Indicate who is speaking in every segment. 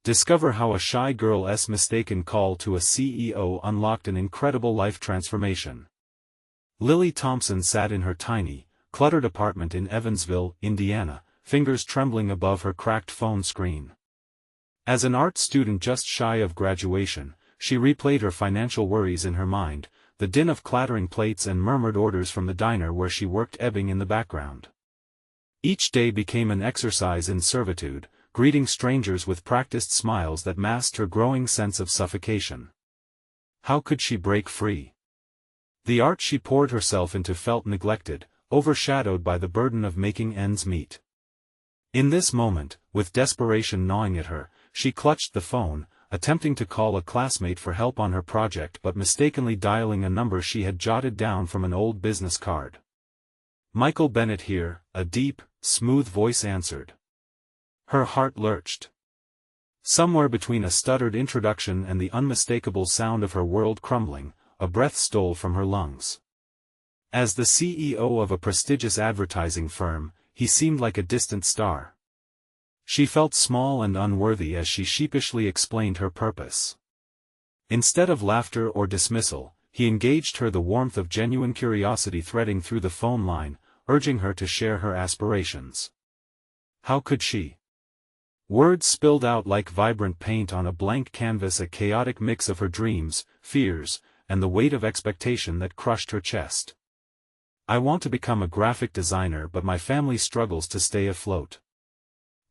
Speaker 1: Discover how a shy girl's mistaken call to a CEO unlocked an incredible life transformation. Lily Thompson sat in her tiny, cluttered apartment in Evansville, Indiana, fingers trembling above her cracked phone screen. As an art student just shy of graduation, she replayed her financial worries in her mind, the din of clattering plates and murmured orders from the diner where she worked ebbing in the background. Each day became an exercise in servitude, greeting strangers with practiced smiles that masked her growing sense of suffocation. How could she break free? The art she poured herself into felt neglected, overshadowed by the burden of making ends meet. In this moment, with desperation gnawing at her, she clutched the phone, attempting to call a classmate for help on her project but mistakenly dialing a number she had jotted down from an old business card. "Michael Bennett here," a deep, smooth voice answered. Her heart lurched. Somewhere between a stuttered introduction and the unmistakable sound of her world crumbling, a breath stole from her lungs. As the CEO of a prestigious advertising firm, he seemed like a distant star. She felt small and unworthy as she sheepishly explained her purpose. Instead of laughter or dismissal, he engaged her, the warmth of genuine curiosity threading through the phone line, urging her to share her aspirations. How could she? Words spilled out like vibrant paint on a blank canvas, a chaotic mix of her dreams, fears, and the weight of expectation that crushed her chest. "I want to become a graphic designer, but my family struggles to stay afloat.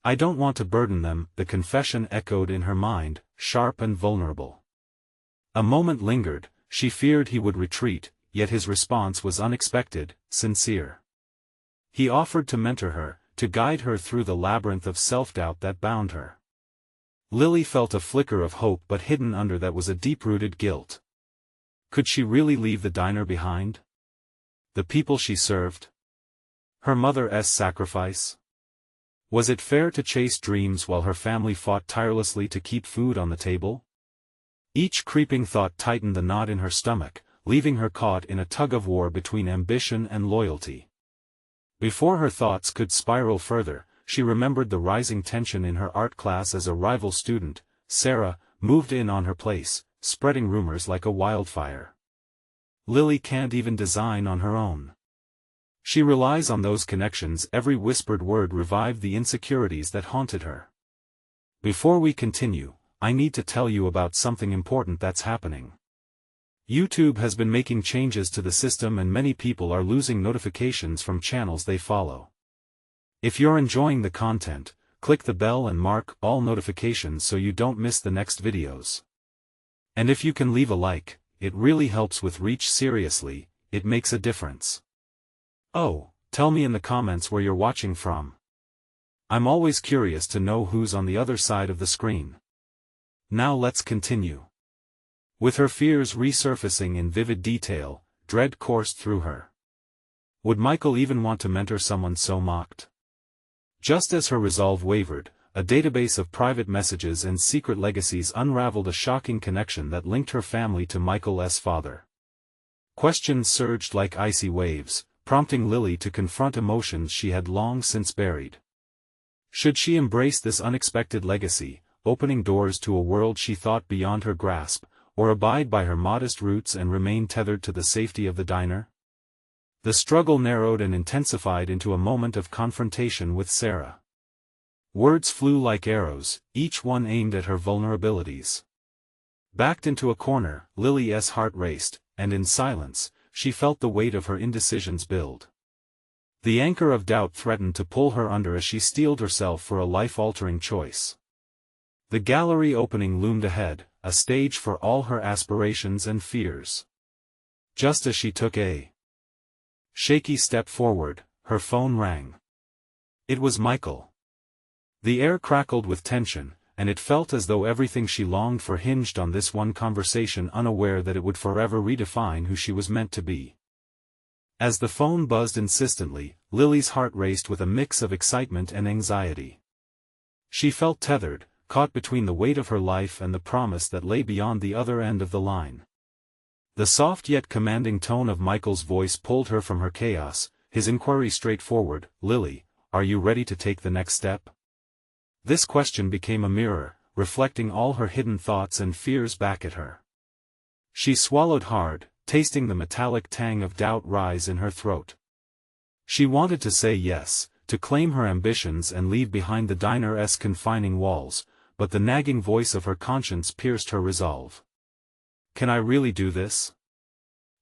Speaker 1: I don't want to burden them," the confession echoed in her mind, sharp and vulnerable. A moment lingered, she feared he would retreat, yet his response was unexpected, sincere. He offered to mentor her, to guide her through the labyrinth of self-doubt that bound her. Lily felt a flicker of hope, but hidden under that was a deep-rooted guilt. Could she really leave the diner behind? The people she served? Her mother's sacrifice? Was it fair to chase dreams while her family fought tirelessly to keep food on the table? Each creeping thought tightened the knot in her stomach, leaving her caught in a tug-of-war between ambition and loyalty. Before her thoughts could spiral further, she remembered the rising tension in her art class as a rival student, Sarah, moved in on her place, spreading rumors like a wildfire. "Lily can't even design on her own. She relies on those connections." Every whispered word revived the insecurities that haunted her. "Before we continue, I need to tell you about something important that's happening. YouTube has been making changes to the system and many people are losing notifications from channels they follow. If you're enjoying the content, click the bell and mark all notifications so you don't miss the next videos. And if you can leave a like, it really helps with reach. Seriously, it makes a difference. Oh, tell me in the comments where you're watching from. I'm always curious to know who's on the other side of the screen. Now let's continue." With her fears resurfacing in vivid detail, dread coursed through her. Would Michael even want to mentor someone so mocked? Just as her resolve wavered, a database of private messages and secret legacies unraveled a shocking connection that linked her family to Michael's father. Questions surged like icy waves, prompting Lily to confront emotions she had long since buried. Should she embrace this unexpected legacy, opening doors to a world she thought beyond her grasp, or abide by her modest roots and remain tethered to the safety of the diner? The struggle narrowed and intensified into a moment of confrontation with Sarah. Words flew like arrows, each one aimed at her vulnerabilities. Backed into a corner, Lily's heart raced, and in silence, she felt the weight of her indecisions build. The anchor of doubt threatened to pull her under as she steeled herself for a life-altering choice. The gallery opening loomed ahead, a stage for all her aspirations and fears. Just as she took a shaky step forward, her phone rang. It was Michael. The air crackled with tension, and it felt as though everything she longed for hinged on this one conversation, unaware that it would forever redefine who she was meant to be. As the phone buzzed insistently, Lily's heart raced with a mix of excitement and anxiety. She felt tethered, caught between the weight of her life and the promise that lay beyond the other end of the line. The soft yet commanding tone of Michael's voice pulled her from her chaos, his inquiry straightforward. "Lily, are you ready to take the next step?" This question became a mirror, reflecting all her hidden thoughts and fears back at her. She swallowed hard, tasting the metallic tang of doubt rise in her throat. She wanted to say yes, to claim her ambitions and leave behind the diner's confining walls, but the nagging voice of her conscience pierced her resolve. "Can I really do this?"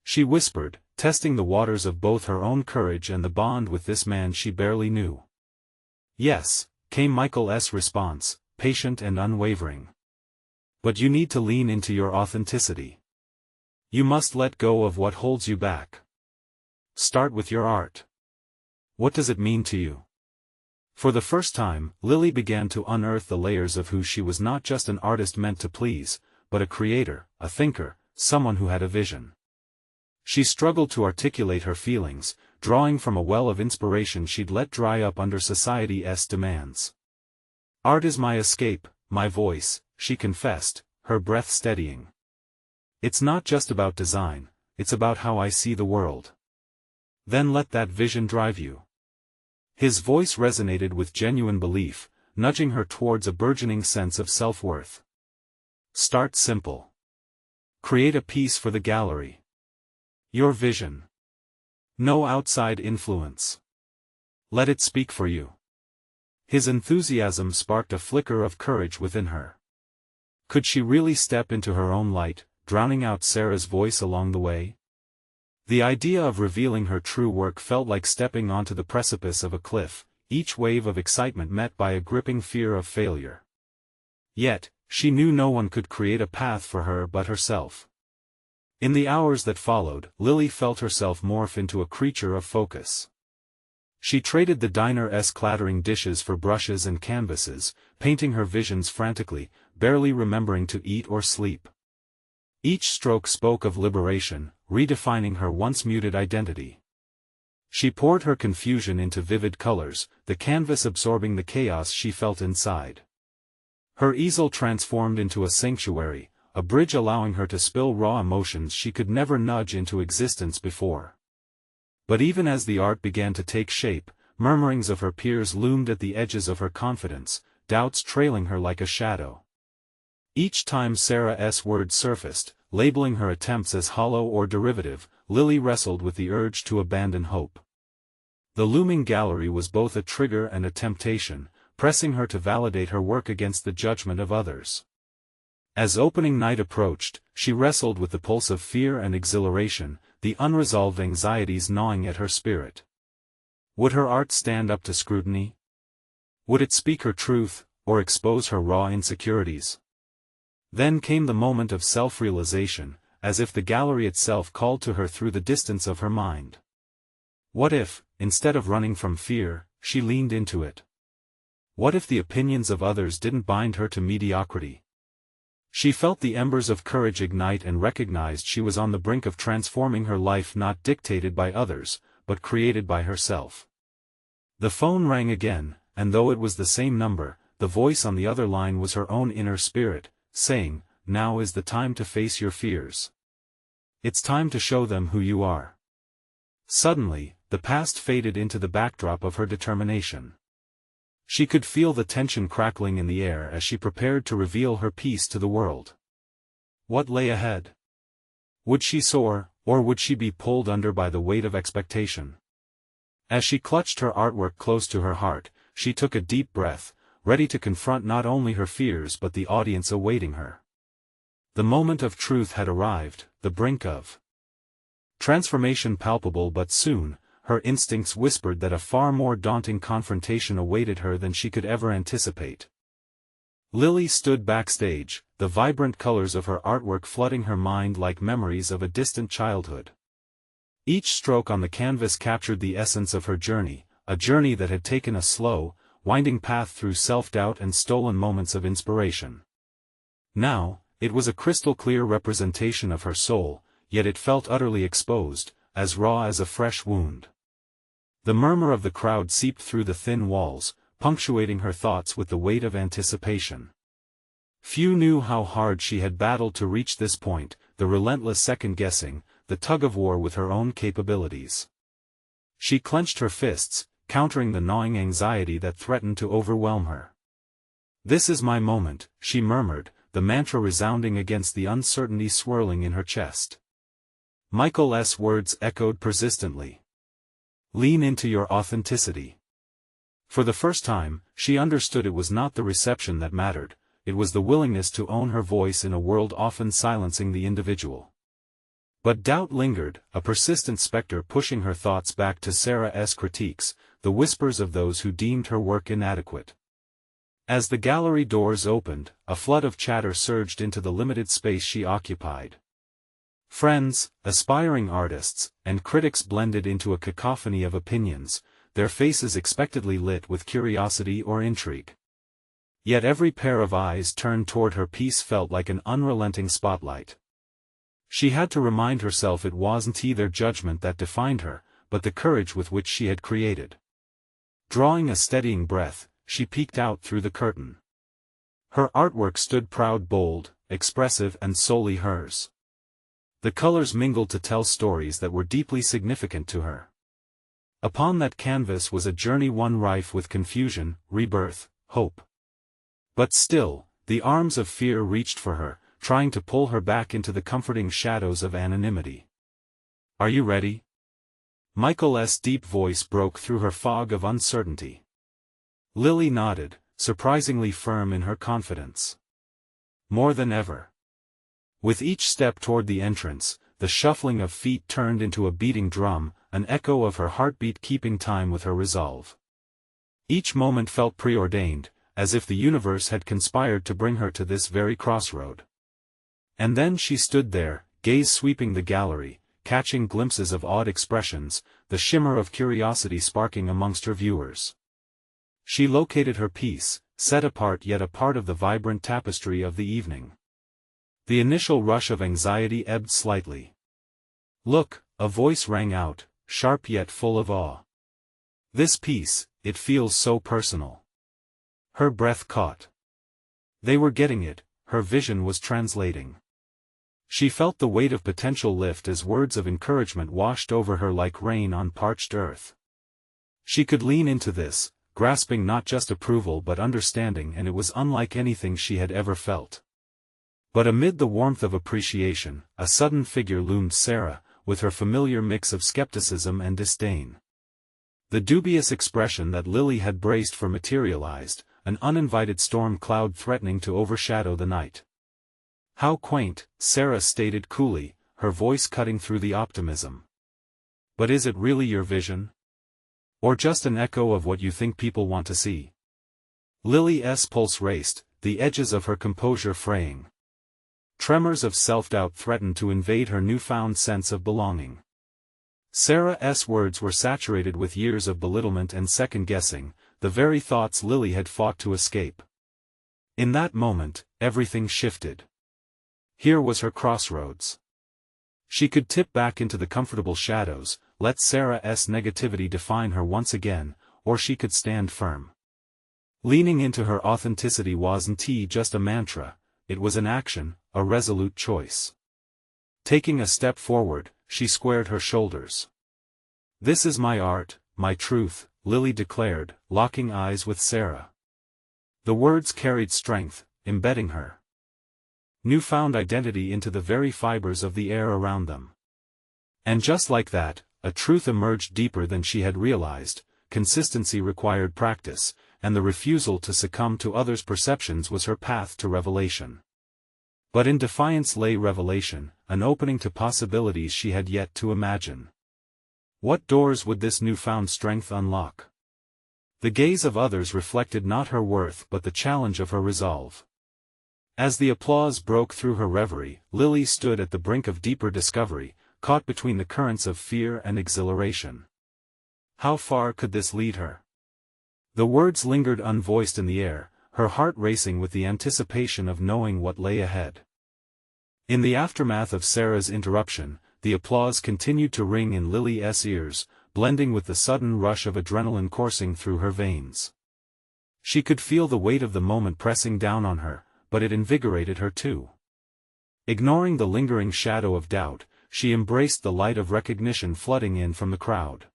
Speaker 1: she whispered, testing the waters of both her own courage and the bond with this man she barely knew. "Yes," came Michael's response, patient and unwavering. "But you need to lean into your authenticity. You must let go of what holds you back. Start with your art. What does it mean to you?" For the first time, Lily began to unearth the layers of who she was, not just an artist meant to please, but a creator, a thinker, someone who had a vision. She struggled to articulate her feelings, drawing from a well of inspiration she'd let dry up under society's demands. "Art is my escape, my voice," she confessed, her breath steadying. "It's not just about design, it's about how I see the world." "Then let that vision drive you." His voice resonated with genuine belief, nudging her towards a burgeoning sense of self-worth. "Start simple. Create a piece for the gallery. Your vision. No outside influence. Let it speak for you." His enthusiasm sparked a flicker of courage within her. Could she really step into her own light, drowning out Sarah's voice along the way? The idea of revealing her true work felt like stepping onto the precipice of a cliff, each wave of excitement met by a gripping fear of failure. Yet, she knew no one could create a path for her but herself. In the hours that followed, Lily felt herself morph into a creature of focus. She traded the diner's clattering dishes for brushes and canvases, painting her visions frantically, barely remembering to eat or sleep. Each stroke spoke of liberation, redefining her once muted identity. She poured her confusion into vivid colors, the canvas absorbing the chaos she felt inside. Her easel transformed into a sanctuary, a bridge allowing her to spill raw emotions she could never nudge into existence before. But even as the art began to take shape, murmurings of her peers loomed at the edges of her confidence, doubts trailing her like a shadow. Each time Sarah's words surfaced, labeling her attempts as hollow or derivative, Lily wrestled with the urge to abandon hope. The looming gallery was both a trigger and a temptation, pressing her to validate her work against the judgment of others. As opening night approached, she wrestled with the pulse of fear and exhilaration, the unresolved anxieties gnawing at her spirit. Would her art stand up to scrutiny? Would it speak her truth, or expose her raw insecurities? Then came the moment of self-realization, as if the gallery itself called to her through the distance of her mind. What if, instead of running from fear, she leaned into it? What if the opinions of others didn't bind her to mediocrity? She felt the embers of courage ignite and recognized she was on the brink of transforming her life, not dictated by others, but created by herself. The phone rang again, and though it was the same number, the voice on the other line was her own inner spirit, saying, "Now is the time to face your fears. It's time to show them who you are." Suddenly, the past faded into the backdrop of her determination. She could feel the tension crackling in the air as she prepared to reveal her piece to the world. What lay ahead? Would she soar, or would she be pulled under by the weight of expectation? As she clutched her artwork close to her heart, she took a deep breath, ready to confront not only her fears but the audience awaiting her. The moment of truth had arrived, the brink of transformation palpable, but soon, her instincts whispered that a far more daunting confrontation awaited her than she could ever anticipate. Lily stood backstage, the vibrant colors of her artwork flooding her mind like memories of a distant childhood. Each stroke on the canvas captured the essence of her journey, a journey that had taken a slow, winding path through self-doubt and stolen moments of inspiration. Now, it was a crystal-clear representation of her soul, yet it felt utterly exposed, as raw as a fresh wound. The murmur of the crowd seeped through the thin walls, punctuating her thoughts with the weight of anticipation. Few knew how hard she had battled to reach this point, the relentless second-guessing, the tug-of-war with her own capabilities. She clenched her fists, countering the gnawing anxiety that threatened to overwhelm her. "This is my moment," she murmured, the mantra resounding against the uncertainty swirling in her chest. Michael's words echoed persistently. "Lean into your authenticity." For the first time, she understood it was not the reception that mattered, it was the willingness to own her voice in a world often silencing the individual. But doubt lingered, a persistent specter pushing her thoughts back to Sarah's critiques, the whispers of those who deemed her work inadequate. As the gallery doors opened, a flood of chatter surged into the limited space she occupied. Friends, aspiring artists, and critics blended into a cacophony of opinions, their faces expectantly lit with curiosity or intrigue. Yet every pair of eyes turned toward her piece felt like an unrelenting spotlight. She had to remind herself it wasn't their judgment that defined her, but the courage with which she had created. Drawing a steadying breath, she peeked out through the curtain. Her artwork stood proud, bold, expressive, and solely hers. The colors mingled to tell stories that were deeply significant to her. Upon that canvas was a journey one rife with confusion, rebirth, hope. But still, the arms of fear reached for her, trying to pull her back into the comforting shadows of anonymity. "Are you ready?" Michael's deep voice broke through her fog of uncertainty. Lily nodded, surprisingly firm in her confidence. More than ever. With each step toward the entrance, the shuffling of feet turned into a beating drum, an echo of her heartbeat keeping time with her resolve. Each moment felt preordained, as if the universe had conspired to bring her to this very crossroad. And then she stood there, gaze sweeping the gallery, catching glimpses of odd expressions, the shimmer of curiosity sparking amongst her viewers. She located her piece, set apart yet a part of the vibrant tapestry of the evening. The initial rush of anxiety ebbed slightly. "Look," a voice rang out, sharp yet full of awe. "This piece, it feels so personal." Her breath caught. They were getting it, her vision was translating. She felt the weight of potential lift as words of encouragement washed over her like rain on parched earth. She could lean into this, grasping not just approval but understanding, and it was unlike anything she had ever felt. But amid the warmth of appreciation, a sudden figure loomed: Sarah, with her familiar mix of skepticism and disdain. The dubious expression that Lily had braced for materialized, an uninvited storm cloud threatening to overshadow the night. "How quaint," Sarah stated coolly, her voice cutting through the optimism. "But is it really your vision? Or just an echo of what you think people want to see?" Lily's pulse raced, the edges of her composure fraying. Tremors of self-doubt threatened to invade her newfound sense of belonging. Sarah's words were saturated with years of belittlement and second-guessing, the very thoughts Lily had fought to escape. In that moment, everything shifted. Here was her crossroads. She could tip back into the comfortable shadows, let Sarah's negativity define her once again, or she could stand firm. Leaning into her authenticity wasn't just a mantra, it was an action, a resolute choice. Taking a step forward, she squared her shoulders. "This is my art, my truth," Lily declared, locking eyes with Sarah. The words carried strength, embedding her newfound identity into the very fibers of the air around them. And just like that, a truth emerged deeper than she had realized. Consistency required practice, and the refusal to succumb to others' perceptions was her path to revelation. But in defiance lay revelation, an opening to possibilities she had yet to imagine. What doors would this newfound strength unlock? The gaze of others reflected not her worth but the challenge of her resolve. As the applause broke through her reverie, Lily stood at the brink of deeper discovery, caught between the currents of fear and exhilaration. How far could this lead her? The words lingered unvoiced in the air, her heart racing with the anticipation of knowing what lay ahead. In the aftermath of Sarah's interruption, the applause continued to ring in Lily's ears, blending with the sudden rush of adrenaline coursing through her veins. She could feel the weight of the moment pressing down on her, but it invigorated her too. Ignoring the lingering shadow of doubt, she embraced the light of recognition flooding in from the crowd.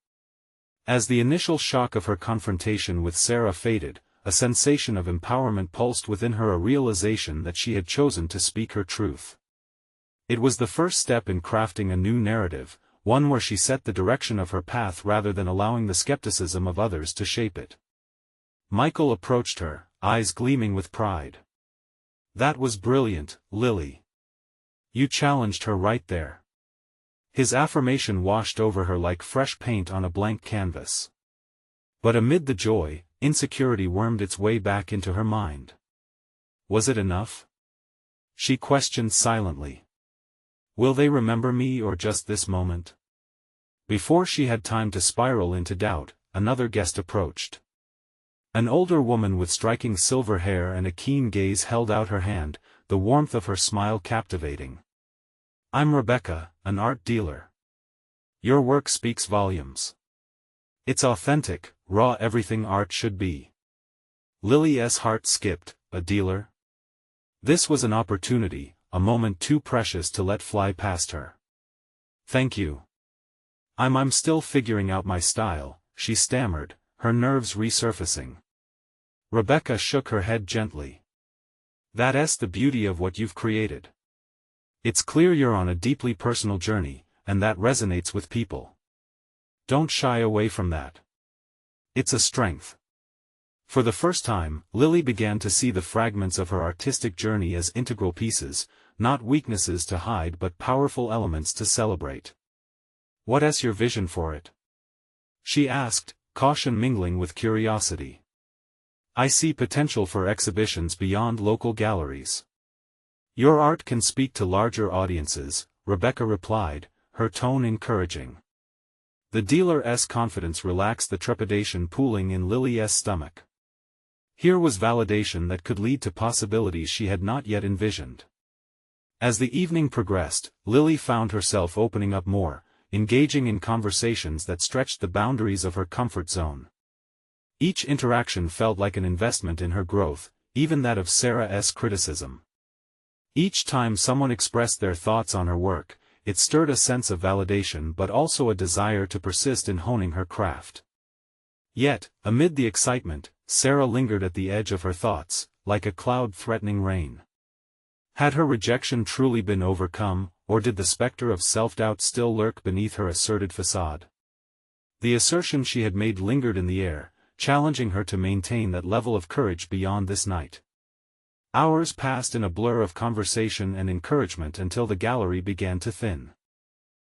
Speaker 1: As the initial shock of her confrontation with Sarah faded, a sensation of empowerment pulsed within her, a realization that she had chosen to speak her truth. It was the first step in crafting a new narrative, one where she set the direction of her path rather than allowing the skepticism of others to shape it. Michael approached her, eyes gleaming with pride. "That was brilliant, Lily. You challenged her right there." His affirmation washed over her like fresh paint on a blank canvas. But amid the joy, insecurity wormed its way back into her mind. Was it enough? She questioned silently. Will they remember me or just this moment? Before she had time to spiral into doubt, another guest approached. An older woman with striking silver hair and a keen gaze held out her hand, the warmth of her smile captivating. "I'm Rebecca, an art dealer. Your work speaks volumes. It's authentic, raw, everything art should be." Lily's heart skipped. A dealer? This was an opportunity, a moment too precious to let fly past her. "Thank you. I'm still figuring out my style," she stammered, her nerves resurfacing. Rebecca shook her head gently. "That's the beauty of what you've created. It's clear you're on a deeply personal journey, and that resonates with people. Don't shy away from that. It's a strength." For the first time, Lily began to see the fragments of her artistic journey as integral pieces, not weaknesses to hide but powerful elements to celebrate. "What's your vision for it?" she asked, caution mingling with curiosity. "I see potential for exhibitions beyond local galleries." "Your art can speak to larger audiences," Rebecca replied, her tone encouraging. The dealer's confidence relaxed the trepidation pooling in Lily's stomach. Here was validation that could lead to possibilities she had not yet envisioned. As the evening progressed, Lily found herself opening up more, engaging in conversations that stretched the boundaries of her comfort zone. Each interaction felt like an investment in her growth, even that of Sarah's criticism. Each time someone expressed their thoughts on her work, it stirred a sense of validation but also a desire to persist in honing her craft. Yet, amid the excitement, Sarah lingered at the edge of her thoughts, like a cloud threatening rain. Had her rejection truly been overcome, or did the specter of self-doubt still lurk beneath her asserted facade? The assertion she had made lingered in the air, challenging her to maintain that level of courage beyond this night. Hours passed in a blur of conversation and encouragement until the gallery began to thin.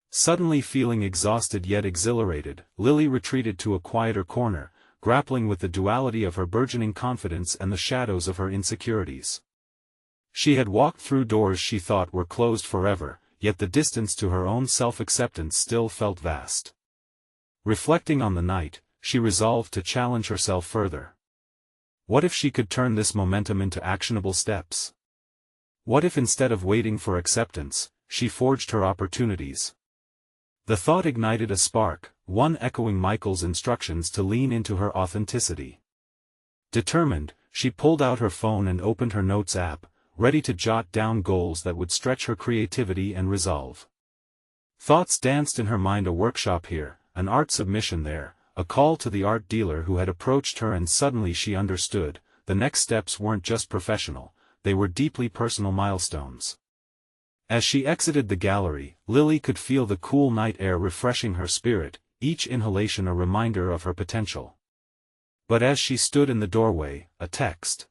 Speaker 1: Suddenly feeling exhausted yet exhilarated, Lily retreated to a quieter corner, grappling with the duality of her burgeoning confidence and the shadows of her insecurities. She had walked through doors she thought were closed forever, yet the distance to her own self-acceptance still felt vast. Reflecting on the night, she resolved to challenge herself further. What if she could turn this momentum into actionable steps? What if instead of waiting for acceptance, she forged her opportunities? The thought ignited a spark, one echoing Michael's instructions to lean into her authenticity. Determined, she pulled out her phone and opened her notes app, ready to jot down goals that would stretch her creativity and resolve. Thoughts danced in her mind: a workshop here, an art submission there, a call to the art dealer who had approached her, and suddenly she understood, the next steps weren't just professional, they were deeply personal milestones. As she exited the gallery, Lily could feel the cool night air refreshing her spirit, each inhalation a reminder of her potential. But as she stood in the doorway, a text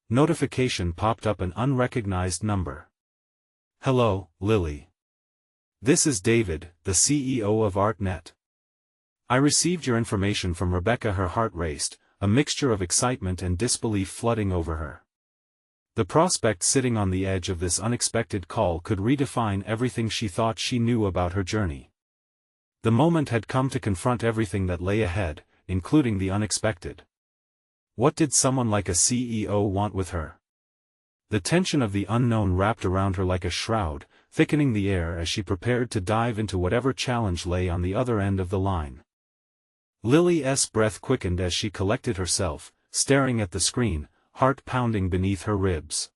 Speaker 1: notification popped up, an unrecognized number. "Hello, Lily. This is David, the CEO of ArtNet. I received your information from Rebecca." Her heart raced, a mixture of excitement and disbelief flooding over her. The prospect sitting on the edge of this unexpected call could redefine everything she thought she knew about her journey. The moment had come to confront everything that lay ahead, including the unexpected. What did someone like a CEO want with her? The tension of the unknown wrapped around her like a shroud, thickening the air as she prepared to dive into whatever challenge lay on the other end of the line. Lily's breath quickened as she collected herself, staring at the screen, heart pounding beneath her ribs.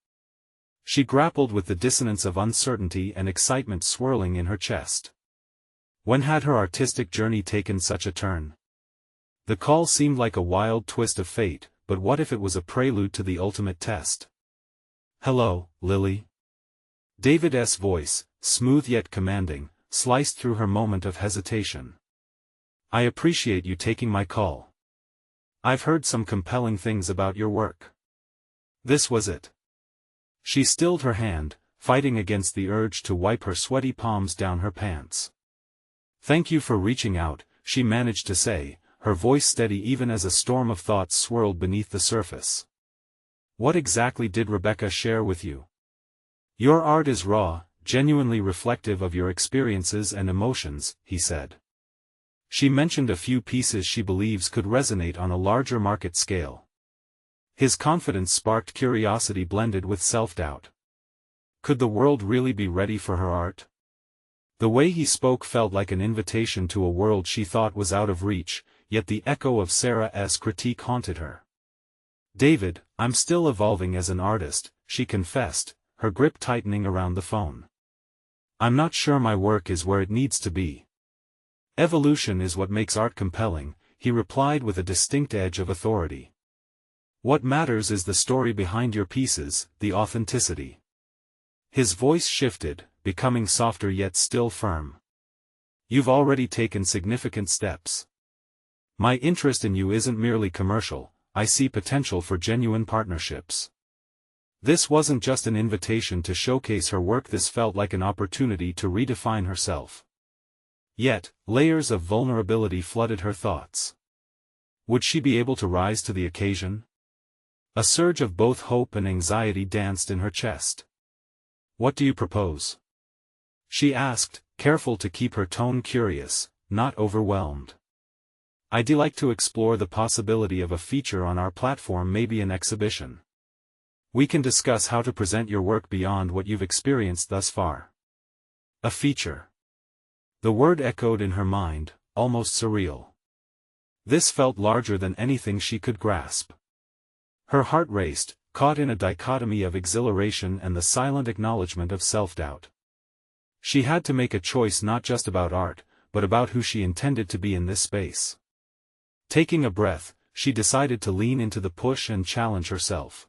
Speaker 1: She grappled with the dissonance of uncertainty and excitement swirling in her chest. When had her artistic journey taken such a turn? The call seemed like a wild twist of fate, but what if it was a prelude to the ultimate test? "Hello, Lily." David's voice, smooth yet commanding, sliced through her moment of hesitation. "I appreciate you taking my call. I've heard some compelling things about your work." This was it. She stilled her hand, fighting against the urge to wipe her sweaty palms down her pants. "Thank you for reaching out," she managed to say, her voice steady even as a storm of thoughts swirled beneath the surface. "What exactly did Rebecca share with you?" "Your art is raw, genuinely reflective of your experiences and emotions," he said. She mentioned a few pieces she believes could resonate on a larger market scale. His confidence sparked curiosity blended with self-doubt. Could the world really be ready for her art? The way he spoke felt like an invitation to a world she thought was out of reach, yet the echo of Sarah's critique haunted her. "David, I'm still evolving as an artist," she confessed, her grip tightening around the phone. "I'm not sure my work is where it needs to be." "Evolution is what makes art compelling," he replied with a distinct edge of authority. "What matters is the story behind your pieces, the authenticity." His voice shifted, becoming softer yet still firm. "You've already taken significant steps. My interest in you isn't merely commercial, I see potential for genuine partnerships." This wasn't just an invitation to showcase her work, this felt like an opportunity to redefine herself. Yet, layers of vulnerability flooded her thoughts. Would she be able to rise to the occasion? A surge of both hope and anxiety danced in her chest. "What do you propose?" she asked, careful to keep her tone curious, not overwhelmed. "I'd like to explore the possibility of a feature on our platform, maybe an exhibition. We can discuss how to present your work beyond what you've experienced thus far." A feature. The word echoed in her mind, almost surreal. This felt larger than anything she could grasp. Her heart raced, caught in a dichotomy of exhilaration and the silent acknowledgement of self-doubt. She had to make a choice not just about art, but about who she intended to be in this space. Taking a breath, she decided to lean into the push and challenge herself.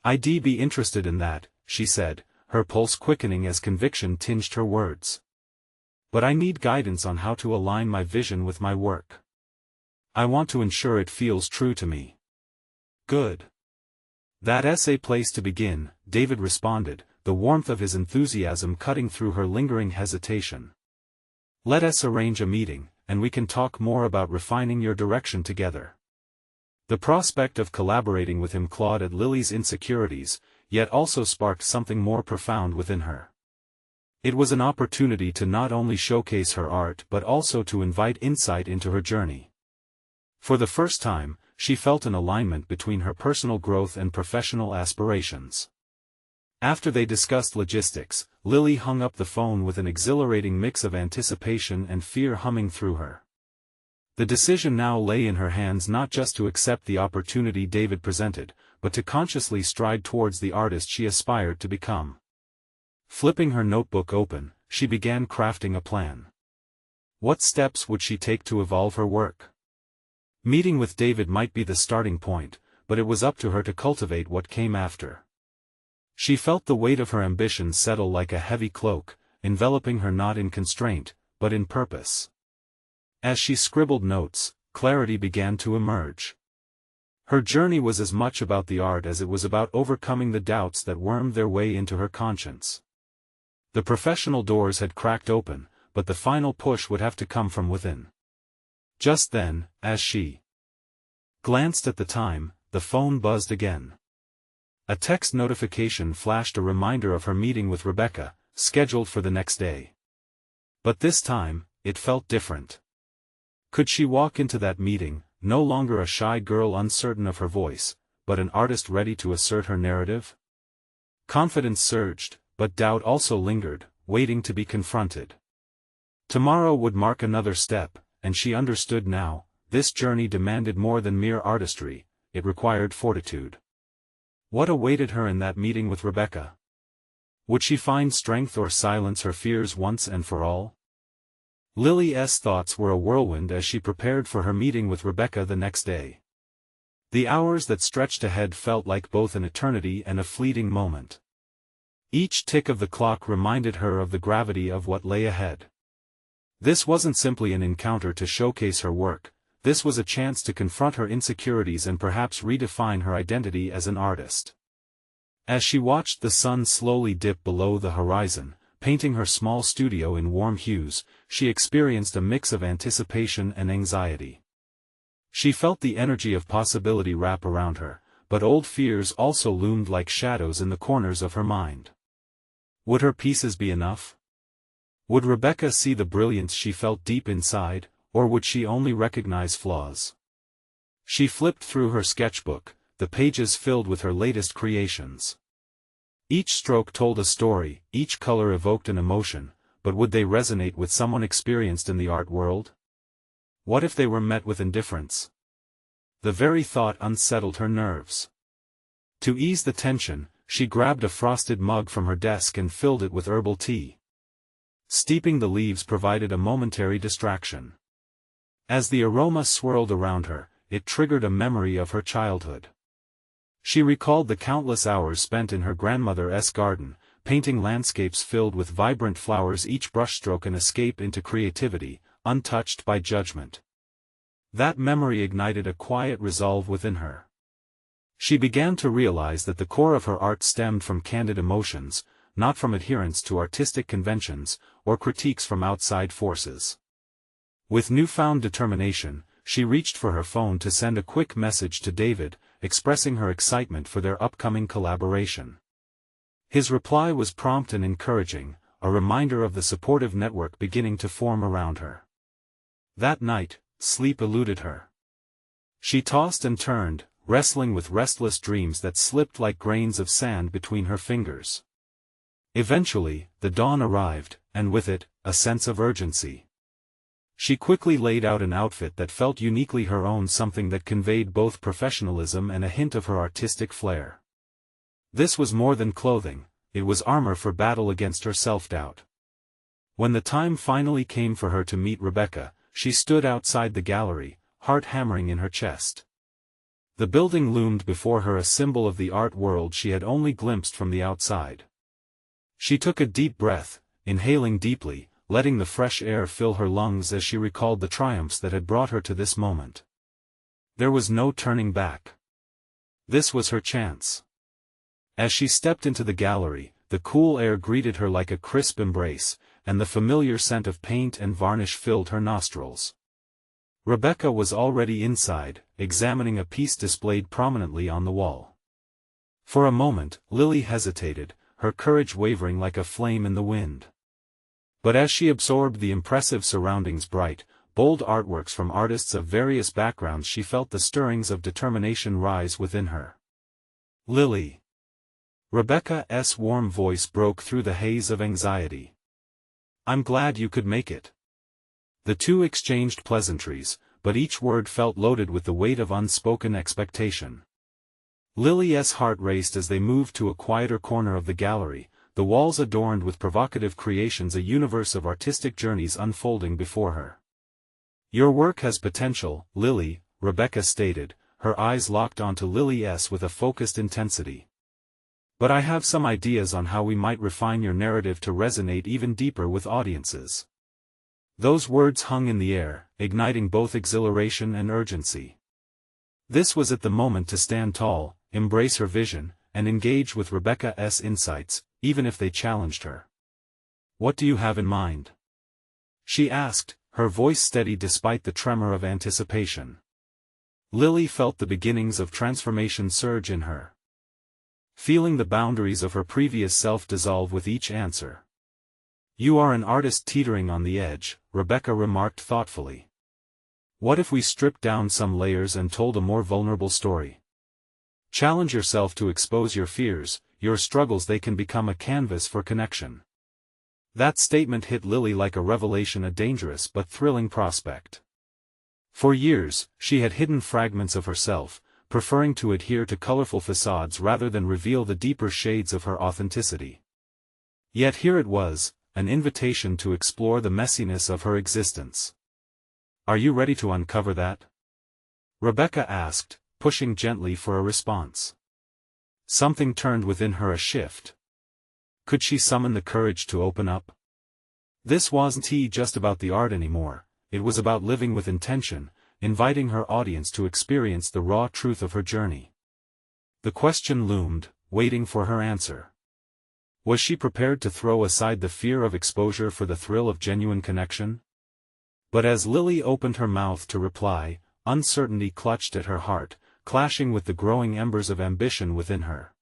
Speaker 1: "I'd be interested in that," she said, her pulse quickening as conviction tinged her words. "But I need guidance on how to align my vision with my work. I want to ensure it feels true to me." "Good. That's a place to begin," David responded, the warmth of his enthusiasm cutting through her lingering hesitation. "Let us arrange a meeting, and we can talk more about refining your direction together." The prospect of collaborating with him clawed at Lily's insecurities, yet also sparked something more profound within her. It was an opportunity to not only showcase her art but also to invite insight into her journey. For the first time, she felt an alignment between her personal growth and professional aspirations. After they discussed logistics, Lily hung up the phone with an exhilarating mix of anticipation and fear humming through her. The decision now lay in her hands, not just to accept the opportunity David presented, but to consciously stride towards the artist she aspired to become. Flipping her notebook open, she began crafting a plan. What steps would she take to evolve her work? Meeting with David might be the starting point, but it was up to her to cultivate what came after. She felt the weight of her ambition settle like a heavy cloak, enveloping her not in constraint, but in purpose. As she scribbled notes, clarity began to emerge. Her journey was as much about the art as it was about overcoming the doubts that wormed their way into her conscience. The professional doors had cracked open, but the final push would have to come from within. Just then, as she glanced at the time, the phone buzzed again. A text notification flashed, a reminder of her meeting with Rebecca, scheduled for the next day. But this time, it felt different. Could she walk into that meeting, no longer a shy girl uncertain of her voice, but an artist ready to assert her narrative? Confidence surged, but doubt also lingered, waiting to be confronted. Tomorrow would mark another step, and she understood now, this journey demanded more than mere artistry, it required fortitude. What awaited her in that meeting with Rebecca? Would she find strength or silence her fears once and for all? Lily's thoughts were a whirlwind as she prepared for her meeting with Rebecca the next day. The hours that stretched ahead felt like both an eternity and a fleeting moment. Each tick of the clock reminded her of the gravity of what lay ahead. This wasn't simply an encounter to showcase her work, this was a chance to confront her insecurities and perhaps redefine her identity as an artist. As she watched the sun slowly dip below the horizon, painting her small studio in warm hues, she experienced a mix of anticipation and anxiety. She felt the energy of possibility wrap around her, but old fears also loomed like shadows in the corners of her mind. Would her pieces be enough? Would Rebecca see the brilliance she felt deep inside, or would she only recognize flaws? She flipped through her sketchbook, the pages filled with her latest creations. Each stroke told a story, each color evoked an emotion, but would they resonate with someone experienced in the art world? What if they were met with indifference? The very thought unsettled her nerves. To ease the tension, she grabbed a frosted mug from her desk and filled it with herbal tea. Steeping the leaves provided a momentary distraction. As the aroma swirled around her, it triggered a memory of her childhood. She recalled the countless hours spent in her grandmother's garden, painting landscapes filled with vibrant flowers, each brushstroke an escape into creativity, untouched by judgment. That memory ignited a quiet resolve within her. She began to realize that the core of her art stemmed from candid emotions, not from adherence to artistic conventions, or critiques from outside forces. With newfound determination, she reached for her phone to send a quick message to David, expressing her excitement for their upcoming collaboration. His reply was prompt and encouraging, a reminder of the supportive network beginning to form around her. That night, sleep eluded her. She tossed and turned, wrestling with restless dreams that slipped like grains of sand between her fingers. Eventually, the dawn arrived, and with it, a sense of urgency. She quickly laid out an outfit that felt uniquely her own, something that conveyed both professionalism and a hint of her artistic flair. This was more than clothing, it was armor for battle against her self-doubt. When the time finally came for her to meet Rebecca, she stood outside the gallery, heart hammering in her chest. The building loomed before her, a symbol of the art world she had only glimpsed from the outside. She took a deep breath, inhaling deeply, letting the fresh air fill her lungs as she recalled the triumphs that had brought her to this moment. There was no turning back. This was her chance. As she stepped into the gallery, the cool air greeted her like a crisp embrace, and the familiar scent of paint and varnish filled her nostrils. Rebecca was already inside, examining a piece displayed prominently on the wall. For a moment, Lily hesitated, her courage wavering like a flame in the wind. But as she absorbed the impressive surroundings, bright, bold artworks from artists of various backgrounds, she felt the stirrings of determination rise within her. Lily. Rebecca's warm voice broke through the haze of anxiety. I'm glad you could make it. The two exchanged pleasantries, but each word felt loaded with the weight of unspoken expectation. Lily's heart raced as they moved to a quieter corner of the gallery, the walls adorned with provocative creations, a universe of artistic journeys unfolding before her. Your work has potential, Lily, Rebecca stated, her eyes locked onto Lily's with a focused intensity. But I have some ideas on how we might refine your narrative to resonate even deeper with audiences. Those words hung in the air, igniting both exhilaration and urgency. This was at the moment to stand tall, embrace her vision, and engage with Rebecca's insights, even if they challenged her. What do you have in mind? She asked, her voice steady despite the tremor of anticipation. Lily felt the beginnings of transformation surge in her. Feeling the boundaries of her previous self dissolve with each answer. You are an artist teetering on the edge, Rebecca remarked thoughtfully. What if we stripped down some layers and told a more vulnerable story? Challenge yourself to expose your fears, your struggles, they can become a canvas for connection. That statement hit Lily like a revelation, a dangerous but thrilling prospect. For years, she had hidden fragments of herself, preferring to adhere to colorful facades rather than reveal the deeper shades of her authenticity. Yet here it was, an invitation to explore the messiness of her existence. Are you ready to uncover that? Rebecca asked, pushing gently for a response. Something turned within her a shift. Could she summon the courage to open up? This wasn't just about the art anymore, it was about living with intention, inviting her audience to experience the raw truth of her journey. The question loomed, waiting for her answer. Was she prepared to throw aside the fear of exposure for the thrill of genuine connection? But as Lily opened her mouth to reply, uncertainty clutched at her heart, clashing with the growing embers of ambition within her.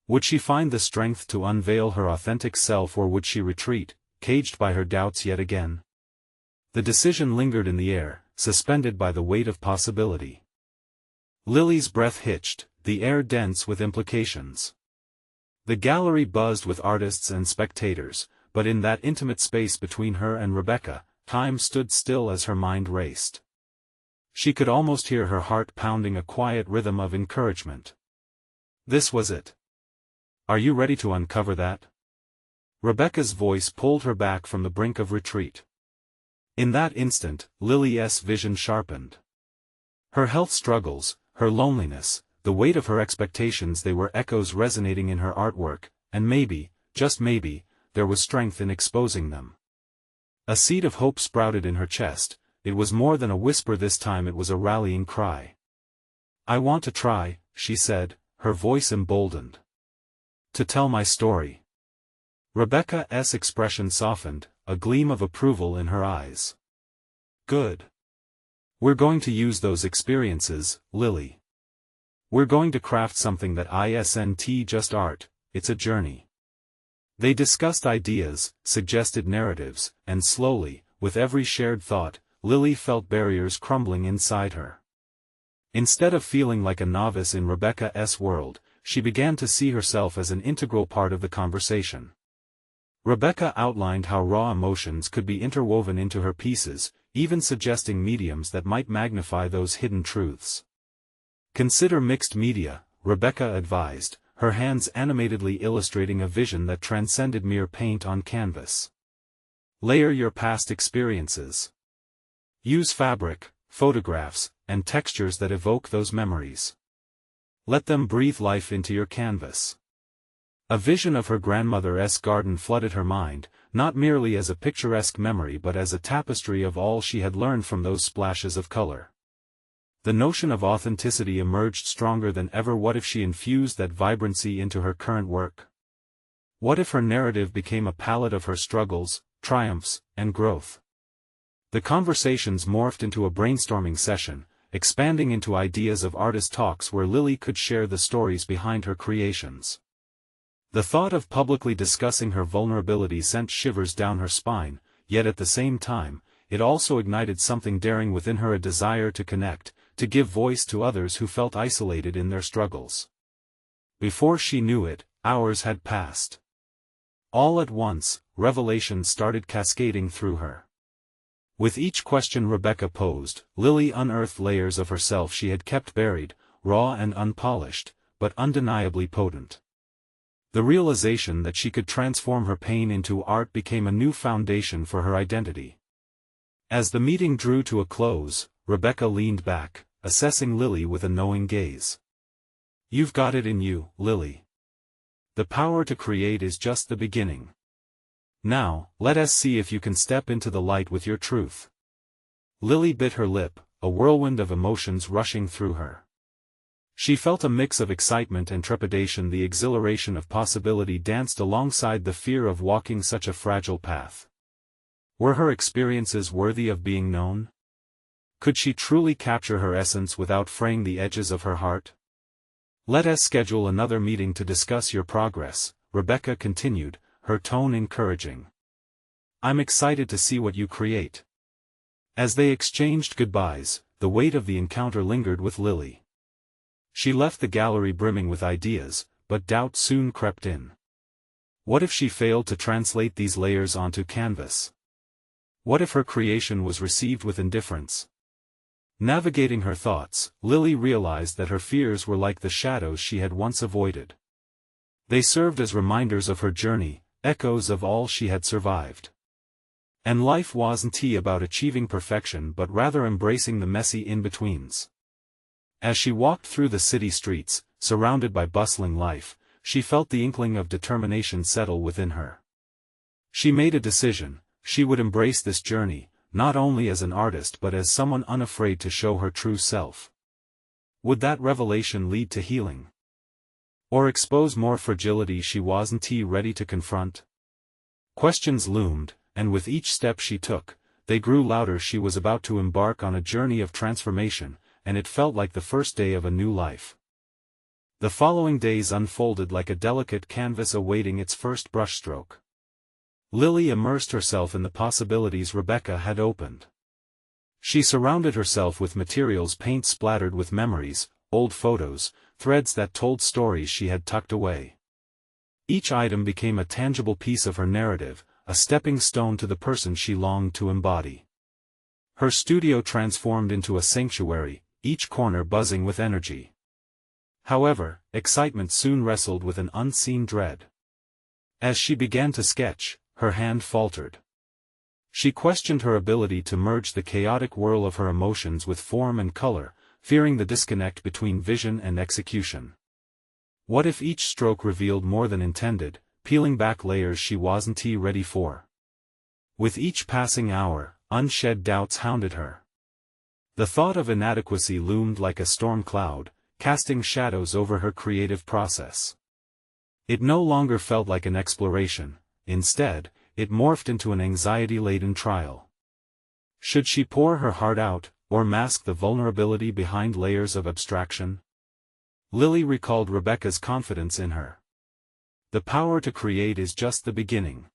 Speaker 1: Would she find the strength to unveil her authentic self, or would she retreat, caged by her doubts yet again? The decision lingered in the air, suspended by the weight of possibility. Lily's breath hitched, the air dense with implications. The gallery buzzed with artists and spectators, but in that intimate space between her and Rebecca, time stood still as her mind raced. She could almost hear her heart pounding a quiet rhythm of encouragement. This was it. Are you ready to uncover that? Rebecca's voice pulled her back from the brink of retreat. In that instant, Lily's vision sharpened. Her health struggles, her loneliness, the weight of her expectations, they were echoes resonating in her artwork, and maybe, just maybe, there was strength in exposing them. A seed of hope sprouted in her chest. It was more than a whisper this time, it was a rallying cry. I want to try, she said, her voice emboldened. To tell my story. Rebecca's expression softened, a gleam of approval in her eyes. Good. We're going to use those experiences, Lily. We're going to craft something that isn't just art, it's a journey. They discussed ideas, suggested narratives, and slowly, with every shared thought, Lily felt barriers crumbling inside her. Instead of feeling like a novice in Rebecca's world, she began to see herself as an integral part of the conversation. Rebecca outlined how raw emotions could be interwoven into her pieces, even suggesting mediums that might magnify those hidden truths. Consider mixed media, Rebecca advised, her hands animatedly illustrating a vision that transcended mere paint on canvas. Layer your past experiences. Use fabric, photographs, and textures that evoke those memories. Let them breathe life into your canvas. A vision of her grandmother's garden flooded her mind, not merely as a picturesque memory but as a tapestry of all she had learned from those splashes of color. The notion of authenticity emerged stronger than ever. What if she infused that vibrancy into her current work? What if her narrative became a palette of her struggles, triumphs, and growth? The conversations morphed into a brainstorming session, expanding into ideas of artist talks where Lily could share the stories behind her creations. The thought of publicly discussing her vulnerability sent shivers down her spine, yet at the same time, it also ignited something daring within her, a desire to connect, to give voice to others who felt isolated in their struggles. Before she knew it, hours had passed. All at once, revelations started cascading through her. With each question Rebecca posed, Lily unearthed layers of herself she had kept buried, raw and unpolished, but undeniably potent. The realization that she could transform her pain into art became a new foundation for her identity. As the meeting drew to a close, Rebecca leaned back, assessing Lily with a knowing gaze. You've got it in you, Lily. The power to create is just the beginning. Now, let us see if you can step into the light with your truth. Lily bit her lip, a whirlwind of emotions rushing through her. She felt a mix of excitement and trepidation. The exhilaration of possibility danced alongside the fear of walking such a fragile path. Were her experiences worthy of being known? Could she truly capture her essence without fraying the edges of her heart? Let us schedule another meeting to discuss your progress, Rebecca continued, her tone encouraging. I'm excited to see what you create. As they exchanged goodbyes, the weight of the encounter lingered with Lily. She left the gallery brimming with ideas, but doubt soon crept in. What if she failed to translate these layers onto canvas? What if her creation was received with indifference? Navigating her thoughts, Lily realized that her fears were like the shadows she had once avoided. They served as reminders of her journey, echoes of all she had survived. And life wasn't about achieving perfection but rather embracing the messy in-betweens. As she walked through the city streets, surrounded by bustling life, she felt the inkling of determination settle within her. She made a decision: she would embrace this journey, not only as an artist but as someone unafraid to show her true self. Would that revelation lead to healing? Or expose more fragility she wasn't ready to confront? Questions loomed, and with each step she took, they grew louder. She was about to embark on a journey of transformation, and it felt like the first day of a new life. The following days unfolded like a delicate canvas awaiting its first brushstroke. Lily immersed herself in the possibilities Rebecca had opened. She surrounded herself with materials paint splattered with memories, old photos, threads that told stories she had tucked away. Each item became a tangible piece of her narrative, a stepping stone to the person she longed to embody. Her studio transformed into a sanctuary, each corner buzzing with energy. However, excitement soon wrestled with an unseen dread. As she began to sketch, her hand faltered. She questioned her ability to merge the chaotic whirl of her emotions with form and color, fearing the disconnect between vision and execution. What if each stroke revealed more than intended, peeling back layers she wasn't ready for? With each passing hour, unshed doubts hounded her. The thought of inadequacy loomed like a storm cloud, casting shadows over her creative process. It no longer felt like an exploration; instead, it morphed into an anxiety-laden trial. Should she pour her heart out, or mask the vulnerability behind layers of abstraction? Lily recalled Rebecca's confidence in her. The power to create is just the beginning.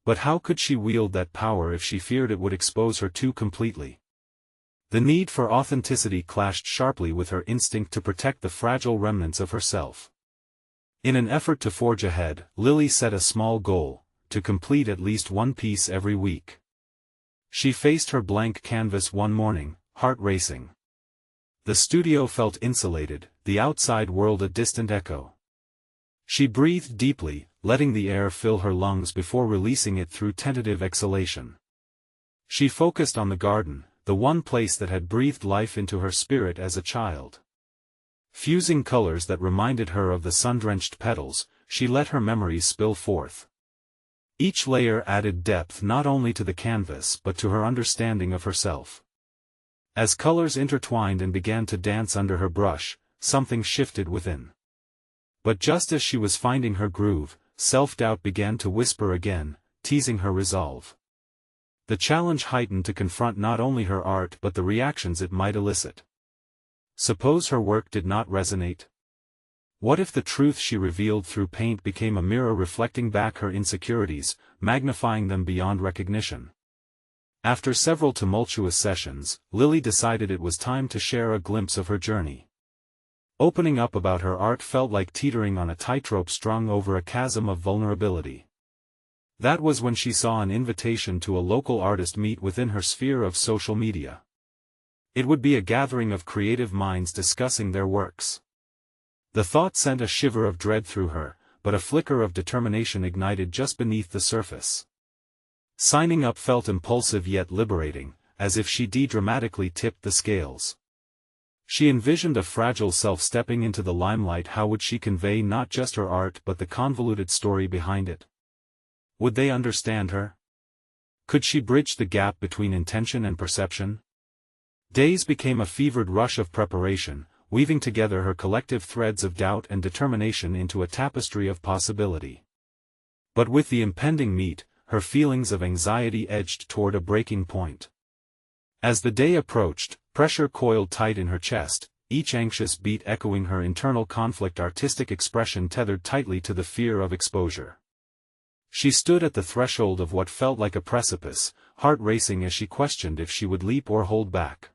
Speaker 1: But how could she wield that power if she feared it would expose her too completely? The need for authenticity clashed sharply with her instinct to protect the fragile remnants of herself. In an effort to forge ahead, Lily set a small goal: to complete at least one piece every week. She faced her blank canvas one morning, heart racing. The studio felt insulated, the outside world a distant echo. She breathed deeply, letting the air fill her lungs before releasing it through tentative exhalation. She focused on the garden, the one place that had breathed life into her spirit as a child. Fusing colors that reminded her of the sun-drenched petals, she let her memories spill forth. Each layer added depth not only to the canvas but to her understanding of herself. As colors intertwined and began to dance under her brush, something shifted within. But just as she was finding her groove, self-doubt began to whisper again, teasing her resolve. The challenge heightened to confront not only her art but the reactions it might elicit. Suppose her work did not resonate? What if the truth she revealed through paint became a mirror reflecting back her insecurities, magnifying them beyond recognition? After several tumultuous sessions, Lily decided it was time to share a glimpse of her journey. Opening up about her art felt like teetering on a tightrope strung over a chasm of vulnerability. That was when she saw an invitation to a local artist meet within her sphere of social media. It would be a gathering of creative minds discussing their works. The thought sent a shiver of dread through her, but a flicker of determination ignited just beneath the surface. Signing up felt impulsive yet liberating, as if she dramatically tipped the scales. She envisioned a fragile self stepping into the limelight. How would she convey not just her art but the convoluted story behind it? Would they understand her? Could she bridge the gap between intention and perception? Days became a fevered rush of preparation, weaving together her collective threads of doubt and determination into a tapestry of possibility. But with the impending meet, her feelings of anxiety edged toward a breaking point. As the day approached, pressure coiled tight in her chest, each anxious beat echoing her internal conflict, artistic expression tethered tightly to the fear of exposure. She stood at the threshold of what felt like a precipice, heart racing as she questioned if she would leap or hold back.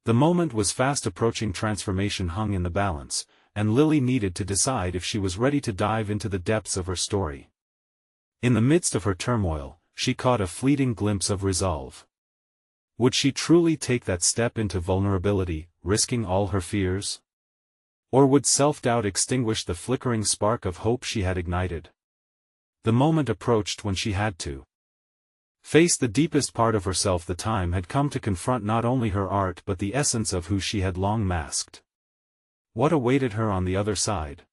Speaker 1: The moment was fast approaching. Transformation hung in the balance, and Lily needed to decide if she was ready to dive into the depths of her story. In the midst of her turmoil, she caught a fleeting glimpse of resolve. Would she truly take that step into vulnerability, risking all her fears? Or would self-doubt extinguish the flickering spark of hope she had ignited? The moment approached when she had to Face the deepest part of herself. The time had come to confront not only her art but the essence of who she had long masked. What awaited her on the other side?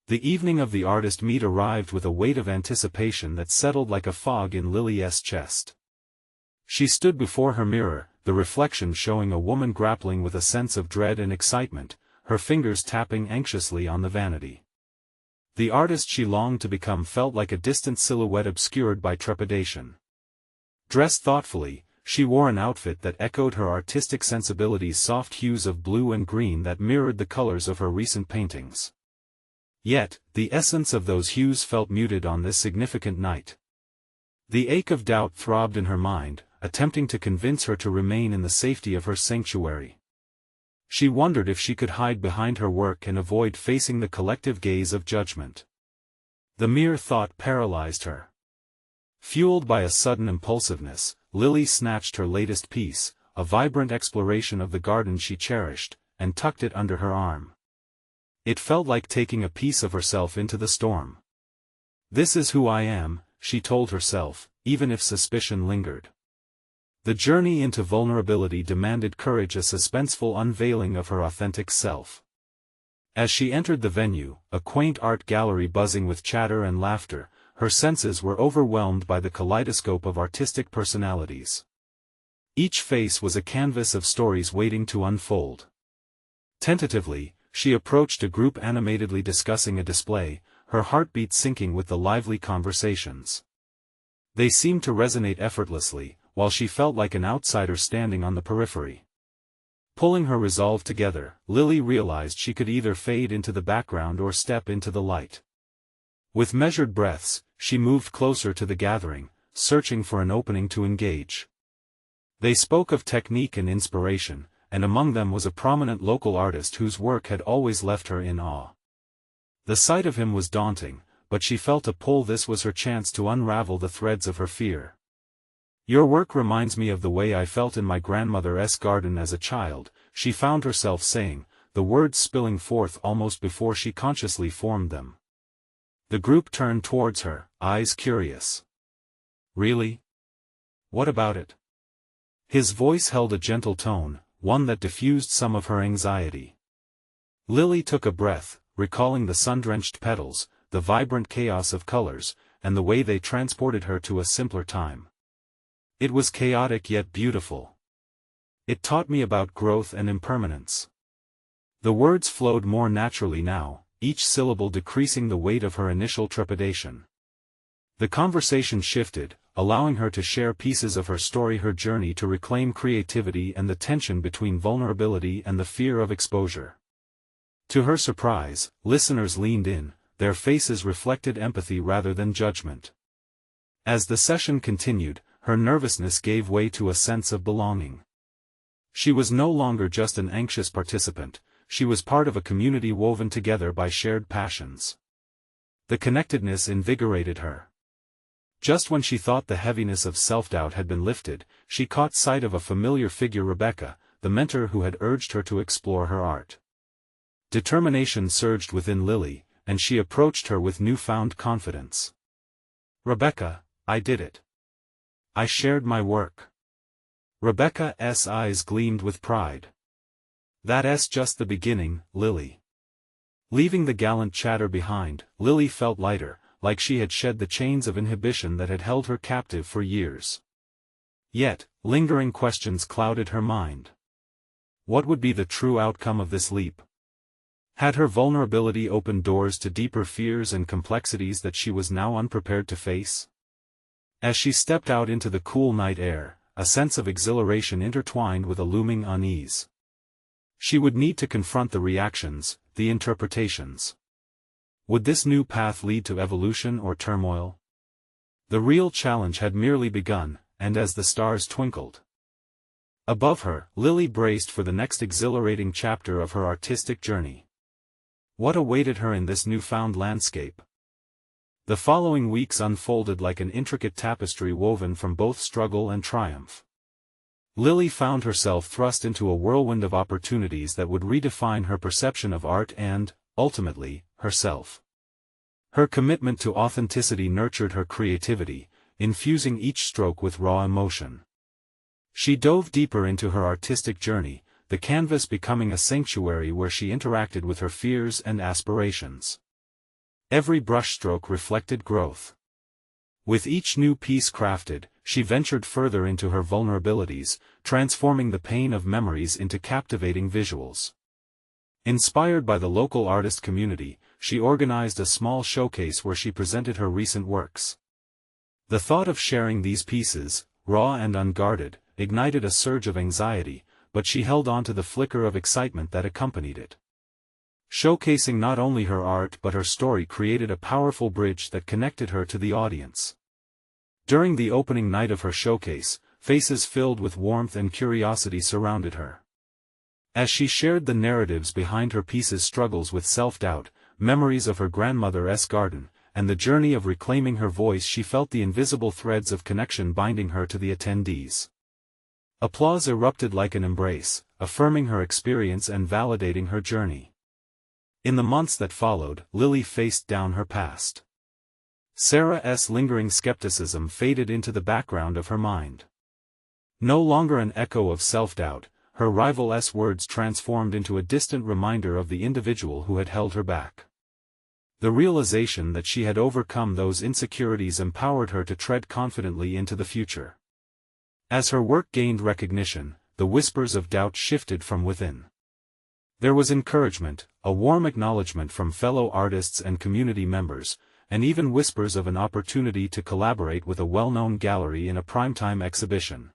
Speaker 1: The evening of the artist meet arrived with a weight of anticipation that settled like a fog in Lily's chest. She stood before her mirror, the reflection showing a woman grappling with a sense of dread and excitement, her fingers tapping anxiously on the vanity. The artist she longed to become felt like a distant silhouette obscured by trepidation. Dressed thoughtfully, she wore an outfit that echoed her artistic sensibilities, soft hues of blue and green that mirrored the colors of her recent paintings. Yet, the essence of those hues felt muted on this significant night. The ache of doubt throbbed in her mind, attempting to convince her to remain in the safety of her sanctuary. She wondered if she could hide behind her work and avoid facing the collective gaze of judgment. The mere thought paralyzed her. Fueled by a sudden impulsiveness, Lily snatched her latest piece, a vibrant exploration of the garden she cherished, and tucked it under her arm. It felt like taking a piece of herself into the storm. "This is who I am," she told herself, even if suspicion lingered. The journey into vulnerability demanded courage, a suspenseful unveiling of her authentic self. As she entered the venue, a quaint art gallery buzzing with chatter and laughter, her senses were overwhelmed by the kaleidoscope of artistic personalities. Each face was a canvas of stories waiting to unfold. Tentatively, she approached a group animatedly discussing a display, her heartbeat syncing with the lively conversations. They seemed to resonate effortlessly, while she felt like an outsider standing on the periphery. Pulling her resolve together, Lily realized she could either fade into the background or step into the light. With measured breaths, she moved closer to the gathering, searching for an opening to engage. They spoke of technique and inspiration, and among them was a prominent local artist whose work had always left her in awe. The sight of him was daunting, but she felt a pull. This was her chance to unravel the threads of her fear. "Your work reminds me of the way I felt in my grandmother's garden as a child," she found herself saying, the words spilling forth almost before she consciously formed them. The group turned towards her, eyes curious. "Really? What about it?" His voice held a gentle tone, one that diffused some of her anxiety. Lily took a breath, recalling the sun-drenched petals, the vibrant chaos of colors, and the way they transported her to a simpler time. "It was chaotic yet beautiful. It taught me about growth and impermanence." The words flowed more naturally now, each syllable decreasing the weight of her initial trepidation. The conversation shifted, allowing her to share pieces of her story, her journey to reclaim creativity and the tension between vulnerability and the fear of exposure. To her surprise, listeners leaned in, their faces reflected empathy rather than judgment. As the session continued, her nervousness gave way to a sense of belonging. She was no longer just an anxious participant, she was part of a community woven together by shared passions. The connectedness invigorated her. Just when she thought the heaviness of self-doubt had been lifted, she caught sight of a familiar figure, Rebecca, the mentor who had urged her to explore her art. Determination surged within Lily, and she approached her with newfound confidence. "Rebecca, I did it. I shared my work." Rebecca's eyes gleamed with pride. "That's just the beginning, Lily." Leaving the gallant chatter behind, Lily felt lighter, like she had shed the chains of inhibition that had held her captive for years. Yet, lingering questions clouded her mind. What would be the true outcome of this leap? Had her vulnerability opened doors to deeper fears and complexities that she was now unprepared to face? As she stepped out into the cool night air, a sense of exhilaration intertwined with a looming unease. She would need to confront the reactions, the interpretations. Would this new path lead to evolution or turmoil? The real challenge had merely begun, and as the stars twinkled above her, Lily braced for the next exhilarating chapter of her artistic journey. What awaited her in this newfound landscape? The following weeks unfolded like an intricate tapestry woven from both struggle and triumph. Lily found herself thrust into a whirlwind of opportunities that would redefine her perception of art and, ultimately, herself. Her commitment to authenticity nurtured her creativity, infusing each stroke with raw emotion. She dove deeper into her artistic journey, the canvas becoming a sanctuary where she interacted with her fears and aspirations. Every brushstroke reflected growth. With each new piece crafted, she ventured further into her vulnerabilities, transforming the pain of memories into captivating visuals. Inspired by the local artist community, she organized a small showcase where she presented her recent works. The thought of sharing these pieces, raw and unguarded, ignited a surge of anxiety, but she held on to the flicker of excitement that accompanied it. Showcasing not only her art but her story created a powerful bridge that connected her to the audience. During the opening night of her showcase, faces filled with warmth and curiosity surrounded her. As she shared the narratives behind her pieces, struggles with self-doubt, memories of her grandmother's garden, and the journey of reclaiming her voice, she felt the invisible threads of connection binding her to the attendees. Applause erupted like an embrace, affirming her experience and validating her journey. In the months that followed, Lily faced down her past. Sarah's lingering skepticism faded into the background of her mind. No longer an echo of self-doubt, her rival's words transformed into a distant reminder of the individual who had held her back. The realization that she had overcome those insecurities empowered her to tread confidently into the future. As her work gained recognition, the whispers of doubt shifted from within. There was encouragement, a warm acknowledgement from fellow artists and community members, and even whispers of an opportunity to collaborate with a well-known gallery in a primetime exhibition.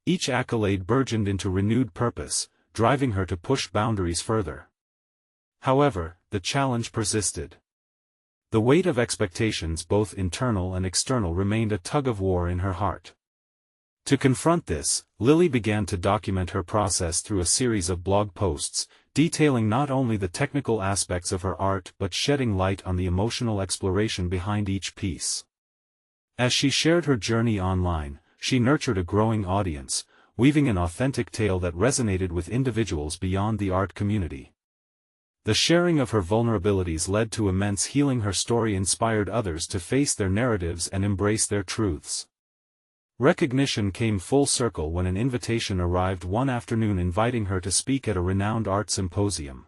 Speaker 1: Each accolade burgeoned into renewed purpose, driving her to push boundaries further. However, the challenge persisted. The weight of expectations, both internal and external, remained a tug-of-war in her heart. To confront this, Lily began to document her process through a series of blog posts, detailing not only the technical aspects of her art but shedding light on the emotional exploration behind each piece. As she shared her journey online, she nurtured a growing audience, weaving an authentic tale that resonated with individuals beyond the art community. The sharing of her vulnerabilities led to immense healing. Her story inspired others to face their narratives and embrace their truths. Recognition came full circle when an invitation arrived one afternoon inviting her to speak at a renowned art symposium.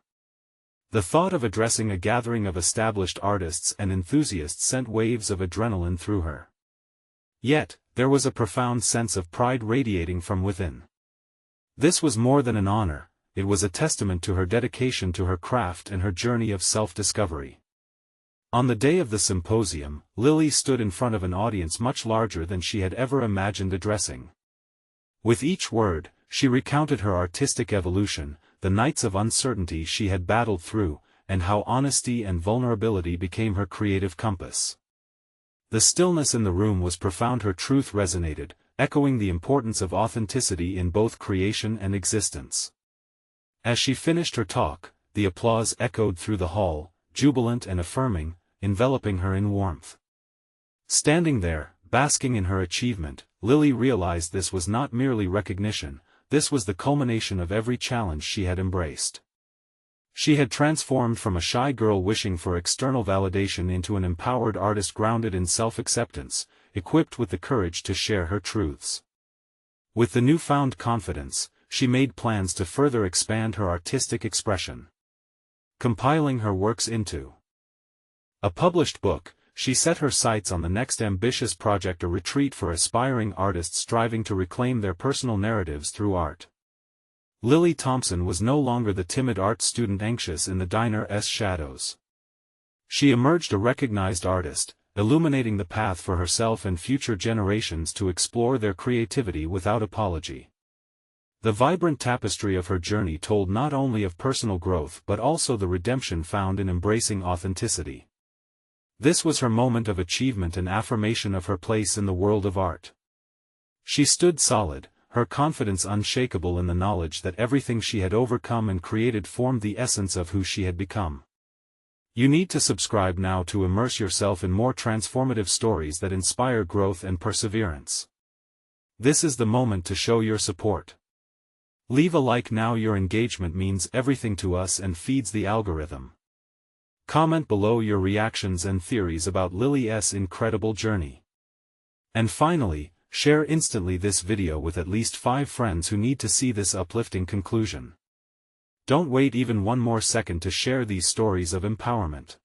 Speaker 1: The thought of addressing a gathering of established artists and enthusiasts sent waves of adrenaline through her. Yet, there was a profound sense of pride radiating from within. This was more than an honor, it was a testament to her dedication to her craft and her journey of self-discovery. On the day of the symposium, Lily stood in front of an audience much larger than she had ever imagined addressing. With each word, she recounted her artistic evolution, the nights of uncertainty she had battled through, and how honesty and vulnerability became her creative compass. The stillness in the room was profound. Her truth resonated, echoing the importance of authenticity in both creation and existence. As she finished her talk, the applause echoed through the hall, jubilant and affirming, enveloping her in warmth. Standing there, basking in her achievement, Lily realized this was not merely recognition, this was the culmination of every challenge she had embraced. She had transformed from a shy girl wishing for external validation into an empowered artist grounded in self-acceptance, equipped with the courage to share her truths. With the newfound confidence, she made plans to further expand her artistic expression. Compiling her works into a published book, she set her sights on the next ambitious project, a retreat for aspiring artists striving to reclaim their personal narratives through art. Lily Thompson was no longer the timid art student anxious in the diner's shadows. She emerged a recognized artist, illuminating the path for herself and future generations to explore their creativity without apology. The vibrant tapestry of her journey told not only of personal growth but also the redemption found in embracing authenticity. This was her moment of achievement and affirmation of her place in the world of art. She stood solid, her confidence unshakable in the knowledge that everything she had overcome and created formed the essence of who she had become. You need to subscribe now to immerse yourself in more transformative stories that inspire growth and perseverance. This is the moment to show your support. Leave a like now. Your engagement means everything to us and feeds the algorithm. Comment below your reactions and theories about Lily's incredible journey. And finally, share instantly this video with at least 5 friends who need to see this uplifting conclusion. Don't wait even one more second to share these stories of empowerment.